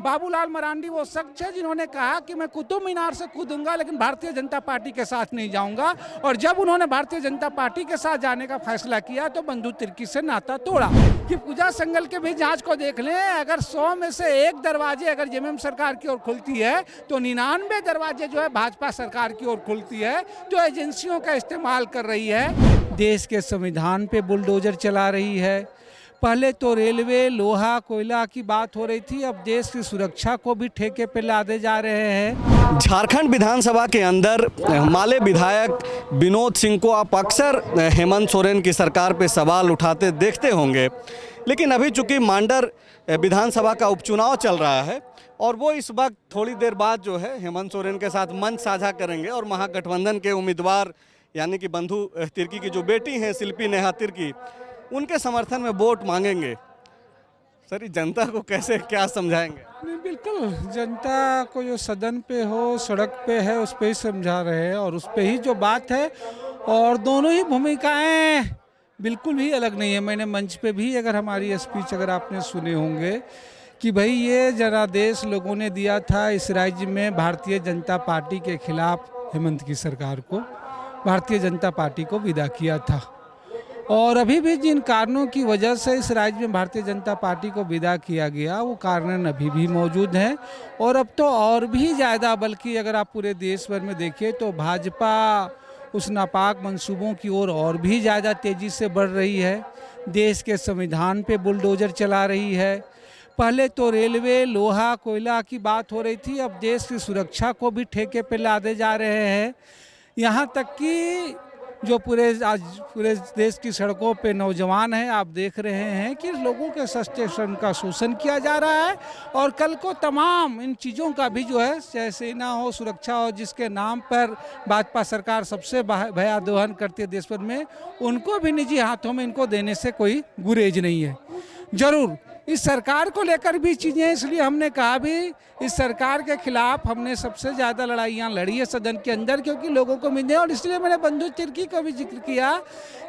बाबूलाल मरांडी वो शख्स है जिन्होंने कहा कि मैं कुतुब मीनार से कूदूंगा लेकिन भारतीय जनता पार्टी के साथ नहीं जाऊंगा, और जब उन्होंने भारतीय जनता पार्टी के साथ जाने का फैसला किया तो बंधु तिर्की से नाता तोड़ा। कि पूजा संगल के भी जांच को देख लें, अगर 100 में से 1 दरवाजे अगर जेएमएम सरकार की ओर खुलती है तो 99 दरवाजे जो है भाजपा सरकार की ओर खुलती है, जो एजेंसियों का इस्तेमाल कर रही है। देश के संविधान पे बुलडोजर चला रही है। पहले तो रेलवे, लोहा, कोयला की बात हो रही थी, अब देश की सुरक्षा को भी ठेके पे लादे जा रहे हैं। झारखंड विधानसभा के अंदर माले विधायक विनोद सिंह को आप अक्सर हेमंत सोरेन की सरकार पे सवाल उठाते देखते होंगे, लेकिन अभी चूंकि मांडर विधानसभा का उपचुनाव चल रहा है और वो इस वक्त थोड़ी देर बाद जो है हेमंत सोरेन के साथ मंच साझा करेंगे और महागठबंधन के उम्मीदवार यानी कि बंधु तिर्की की जो बेटी हैं शिल्पी नेहा तिर्की, उनके समर्थन में वोट मांगेंगे। सर, जनता को कैसे क्या समझाएंगे? नहीं, बिल्कुल जनता को जो सदन पे हो, सड़क पे है, उस पे ही समझा रहे हैं और उस पे ही जो बात है, और दोनों ही भूमिकाएं बिल्कुल ही अलग नहीं है। मैंने मंच पे भी अगर हमारी स्पीच अगर आपने सुने होंगे कि भाई ये जनादेश लोगों ने दिया था इस राज्य में भारतीय जनता पार्टी के खिलाफ हेमंत की सरकार को, भारतीय जनता पार्टी को विदा किया था, और अभी भी जिन कारणों की वजह से इस राज्य में भारतीय जनता पार्टी को विदा किया गया वो कारण अभी भी मौजूद हैं, और अब तो और भी ज़्यादा, बल्कि अगर आप पूरे देश भर में देखिए तो भाजपा उस नापाक मंसूबों की ओर और भी ज़्यादा तेज़ी से बढ़ रही है। देश के संविधान पे बुलडोजर चला रही है। पहले तो रेलवे, लोहा, कोयला की बात हो रही थी, अब देश की सुरक्षा को भी ठेके पे लादे जा रहे हैं। यहाँ तक कि जो आज पूरे देश की सड़कों पे नौजवान हैं, आप देख रहे हैं कि लोगों के सस्ते श्रम का शोषण किया जा रहा है, और कल को तमाम इन चीज़ों का भी जो है, चाहे सेना हो, सुरक्षा हो, जिसके नाम पर भाजपा सरकार सबसे भयादोहन करती है देश भर में, उनको भी निजी हाथों में इनको देने से कोई गुरेज नहीं है। जरूर इस सरकार को लेकर भी चीज़ें, इसलिए हमने कहा भी इस सरकार के खिलाफ हमने सबसे ज़्यादा लड़ाइयाँ लड़ी है सदन के अंदर, क्योंकि लोगों को मिले, और इसलिए मैंने बंधु तिर्की का भी जिक्र किया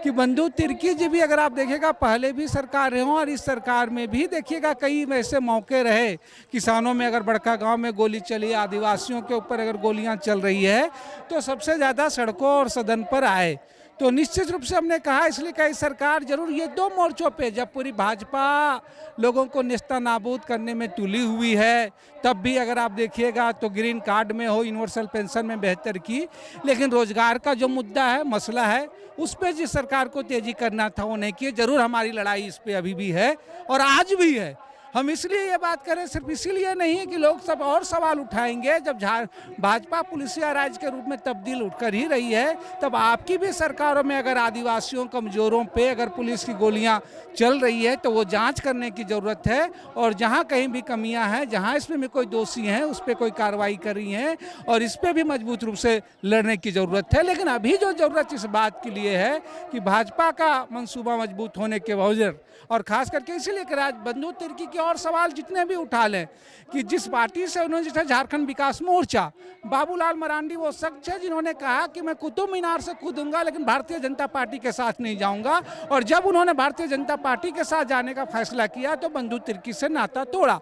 कि बंधु तिर्की जी भी अगर आप देखिएगा पहले भी सरकार रहे हों और इस सरकार में भी देखिएगा कई ऐसे मौके रहे, किसानों में अगर बड़का गाँव में गोली चली, आदिवासियों के ऊपर अगर गोलियाँ चल रही है तो सबसे ज़्यादा सड़कों और सदन पर आए। तो निश्चित रूप से हमने कहा, इसलिए कई सरकार जरूर ये 2 मोर्चों पे, जब पूरी भाजपा लोगों को नेस्ता नाबूद करने में तुली हुई है, तब भी अगर आप देखिएगा तो ग्रीन कार्ड में हो, यूनिवर्सल पेंशन में बेहतर की, लेकिन रोजगार का जो मुद्दा है, मसला है, उस पर जिस सरकार को तेजी करना था वो नहीं किए। जरूर हमारी लड़ाई इस पर अभी भी है और आज भी है। हम इसलिए ये बात करें, सिर्फ इसीलिए नहीं कि लोग सब और सवाल उठाएंगे, जब भाजपा पुलिसिया राज्य के रूप में तब्दील उठकर ही रही है, तब आपकी भी सरकारों में अगर आदिवासियों, कमजोरों पे अगर पुलिस की गोलियां चल रही है तो वो जांच करने की ज़रूरत है, और जहां कहीं भी कमियां हैं, जहां इसमें भी कोई दोषी हैं, उस पर कोई कार्रवाई कर रही है, और इस पर भी मजबूत रूप से लड़ने की ज़रूरत है। लेकिन अभी जो ज़रूरत इस बात के लिए है कि भाजपा का मंसूबा मजबूत होने के बावजूद, और खास करके इसीलिए कि बंधु तिर्की के और सवाल जितने भी उठा लें कि जिस पार्टी से उन्होंने, जैसे झारखंड विकास मोर्चा, बाबूलाल मरांडी वो शख्स है जिन्होंने कहा कि मैं कुतुब मीनार से कूदूंगा लेकिन भारतीय जनता पार्टी के साथ नहीं जाऊंगा, और जब उन्होंने भारतीय जनता पार्टी के साथ जाने का फैसला किया तो बंधु तिर्की से नाता तोड़ा।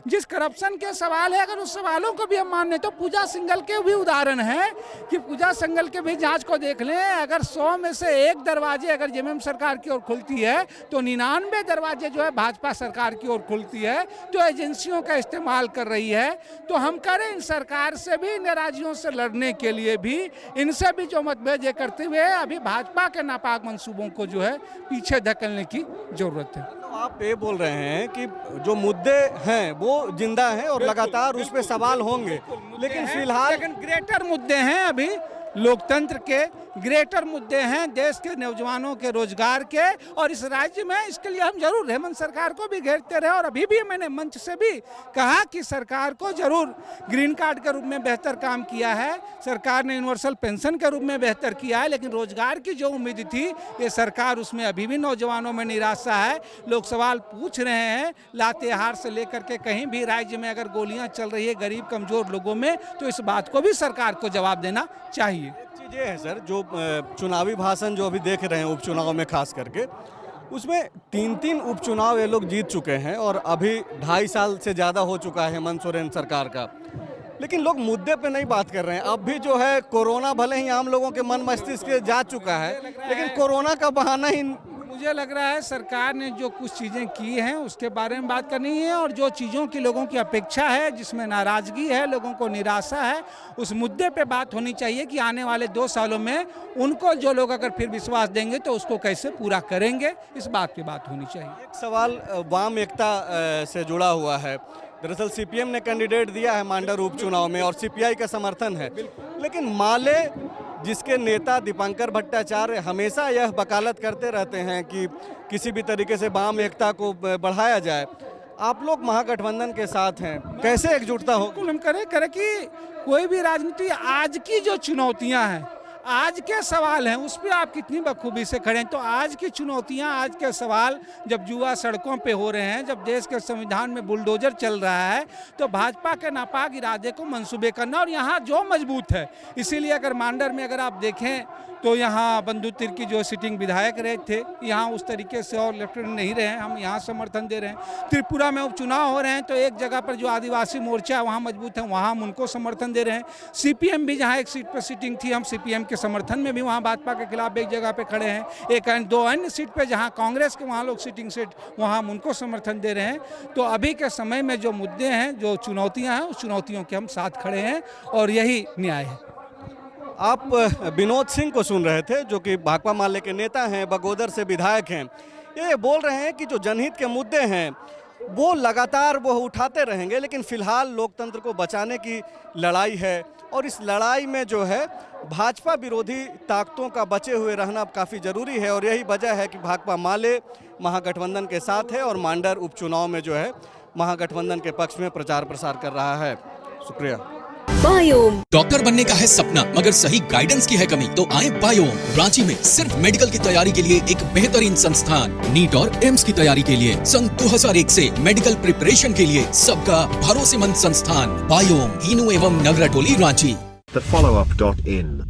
जिस करप्शन के सवाल है, अगर उस सवालों को भी हम माने तो पूजा सिंगल के भी उदाहरण है कि पूजा सिंगल के भी जांच को देख लें, अगर 100 में से 1 दरवाजे अगर जेएमएम सरकार की ओर खुलती है तो 99 दरवाजे जो है भाजपा सरकार की ओर खुलती है, जो एजेंसियों का इस्तेमाल कर रही है। तो हम करें इन सरकार से भी, नाराजियों से लड़ने के लिए भी, इनसे भी जो मतभेद ये करते हुए अभी भाजपा के नापाक मंसूबों को जो है पीछे धकेलने की जरूरत है। तो आप ये बोल रहे हैं कि जो मुद्दे हैं वो जिंदा हैं और लगातार उस पर सवाल होंगे, लेकिन फिलहाल ग्रेटर मुद्दे हैं, अभी लोकतंत्र के ग्रेटर मुद्दे हैं, देश के नौजवानों के रोजगार के, और इस राज्य में इसके लिए हम जरूर हेमंत सरकार को भी घेरते रहे। और अभी भी मैंने मंच से भी कहा कि सरकार को जरूर ग्रीन कार्ड के रूप में बेहतर काम किया है, सरकार ने यूनिवर्सल पेंशन के रूप में बेहतर किया है, लेकिन रोजगार की जो उम्मीद थी ये सरकार, उसमें अभी भी नौजवानों में निराशा है। लोग सवाल पूछ रहे हैं, लातेहार से लेकर के कहीं भी राज्य में अगर गोलियां चल रही है गरीब कमजोर लोगों में, तो इस बात को भी सरकार को जवाब देना चाहिए। एक चीज़ ये है सर, जो चुनावी भाषण जो अभी देख रहे हैं उपचुनाव में खास करके, उसमें 3 उपचुनाव ये लोग जीत चुके हैं और अभी 2.5 साल से ज़्यादा हो चुका है हेमंत सोरेन सरकार का। लेकिन लोग मुद्दे पे नहीं बात कर रहे हैं। अब भी जो है कोरोना भले ही आम लोगों के मन मस्तिष्क से जा चुका है, लेकिन कोरोना का बहाना ही मुझे लग रहा है सरकार ने जो कुछ चीज़ें की हैं उसके बारे में बात करनी है, और जो चीज़ों की लोगों की अपेक्षा है, जिसमें नाराज़गी है, लोगों को निराशा है, उस मुद्दे पे बात होनी चाहिए कि आने वाले 2 सालों में उनको जो लोग अगर फिर विश्वास देंगे तो उसको कैसे पूरा करेंगे, इस बात पे बात होनी चाहिए। एक सवाल वाम एकता से जुड़ा हुआ है। दरअसल सीपीएम ने कैंडिडेट दिया है मांडर उपचुनाव में और सीपीआई का समर्थन है, लेकिन माले जिसके नेता दीपांकर भट्टाचार्य हमेशा यह वकालत करते रहते हैं कि किसी भी तरीके से वाम एकता को बढ़ाया जाए। आप लोग महागठबंधन के साथ हैं, कैसे एकजुटता हो? बिल्कुल हम करें कि कोई भी राजनीति, आज की जो चुनौतियां हैं, आज के सवाल हैं, उस पर आप कितनी बखूबी से खड़े हैं। तो आज की चुनौतियां, आज के सवाल जब युवा सड़कों पे हो रहे हैं, जब देश के संविधान में बुलडोजर चल रहा है, तो भाजपा के नापाक इरादे को मंसूबे करना, और यहाँ जो मजबूत है। इसीलिए अगर मांडर में अगर आप देखें तो यहाँ बंधु तिर्की जो सिटिंग विधायक रहे थे, यहाँ उस तरीके से और लेफ्टिनेंट नहीं रहे हैं, हम यहाँ समर्थन दे रहे हैं। त्रिपुरा में उपचुनाव हो रहे हैं तो एक जगह पर जो आदिवासी मोर्चा है वहाँ मजबूत है, वहाँ हम उनको समर्थन दे रहे हैं। सीपीएम भी जहाँ एक सीट पर सिटिंग थी, हम सीपीएम के समर्थन में भी वहाँ भाजपा के खिलाफ एक जगह पे खड़े हैं। एक 2 अन्य सीट पे जहाँ कांग्रेस के वहाँ लोग सिटिंग सीट, वहाँ हम उनको समर्थन दे रहे हैं। तो अभी के समय में जो मुद्दे हैं, जो चुनौतियाँ हैं, उस चुनौतियों के हम साथ खड़े हैं और यही न्याय है। आप विनोद सिंह को सुन रहे थे, जो कि भाकपा माले के नेता हैं, बगोदर से विधायक हैं। ये बोल रहे हैं कि जो जनहित के मुद्दे हैं वो लगातार वो उठाते रहेंगे, लेकिन फिलहाल लोकतंत्र को बचाने की लड़ाई है और इस लड़ाई में जो है भाजपा विरोधी ताकतों का बचे हुए रहना काफ़ी ज़रूरी है। और यही वजह है कि भाकपा माले महागठबंधन के साथ है और मांडर उपचुनाव में जो है महागठबंधन के पक्ष में प्रचार प्रसार कर रहा है। शुक्रिया। बायोम। डॉक्टर बनने का है सपना मगर सही गाइडेंस की है कमी, तो आए बायोम। रांची में सिर्फ मेडिकल की तैयारी के लिए एक बेहतरीन संस्थान, नीट और एम्स की तैयारी के लिए सन 2001 से मेडिकल प्रिपरेशन के लिए सबका भरोसेमंद संस्थान बायोम, हीनू एवं नगराटोली, Ranchi. thefollowup.in.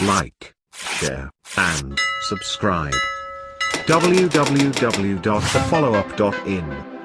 Like, share and subscribe. www.thefollowup.in